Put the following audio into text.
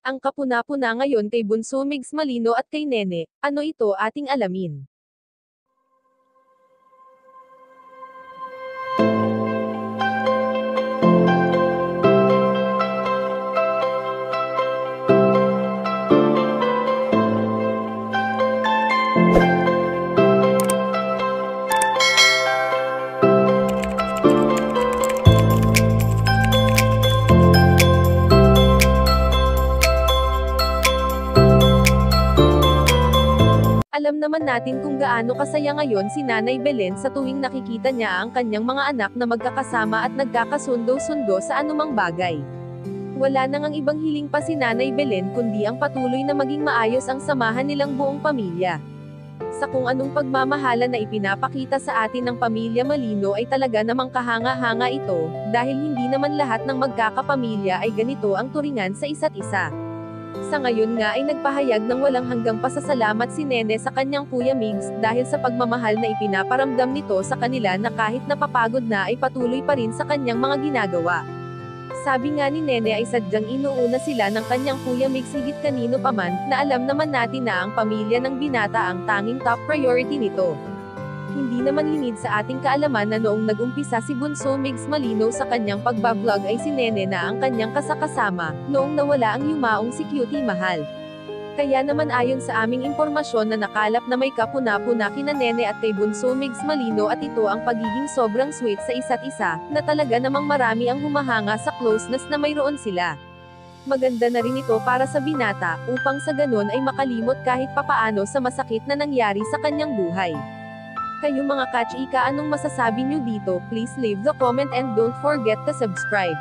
Ang kapuna-puna ngayon kay Bunso Migs Malino at kay Nene, ano ito ating alamin. Alam naman natin kung gaano kasaya ngayon si Nanay Belen sa tuwing nakikita niya ang kanyang mga anak na magkakasama at nagkakasundo-sundo sa anumang bagay. Wala nang ang ibang hiling pa si Nanay Belen kundi ang patuloy na maging maayos ang samahan nilang buong pamilya. Sa kung anong pagmamahala na ipinapakita sa atin ng pamilya Malino ay talaga namang kahanga-hanga ito, dahil hindi naman lahat ng magkakapamilya ay ganito ang turingan sa isa't isa. Sa ngayon nga ay nagpahayag ng walang hanggang pasasalamat si Nene sa kanyang Kuya Migs, dahil sa pagmamahal na ipinaparamdam nito sa kanila na kahit napapagod na ay patuloy pa rin sa kanyang mga ginagawa. Sabi nga ni Nene ay sadyang inuuna sila ng kanyang Kuya Migs higit kanino paman, na alam naman natin na ang pamilya ng binata ang tanging top priority nito. Hindi naman lingid sa ating kaalaman na noong nag-umpisa si Bunso Migs Malino sa kanyang pagbablog ay si Nene na ang kanyang kasakasama, noong nawala ang yumaong si Cutie Mahal. Kaya naman ayon sa aming impormasyon na nakalap na may kapuna-puna kina Nene at kay Bunso Migs Malino at ito ang pagiging sobrang sweet sa isa't isa, na talaga namang marami ang humahanga sa closeness na mayroon sila. Maganda na rin ito para sa binata, upang sa ganun ay makalimot kahit papaano sa masakit na nangyari sa kanyang buhay. Kayo mga kachika, anong masasabi nyo dito? Please leave the comment and don't forget to subscribe.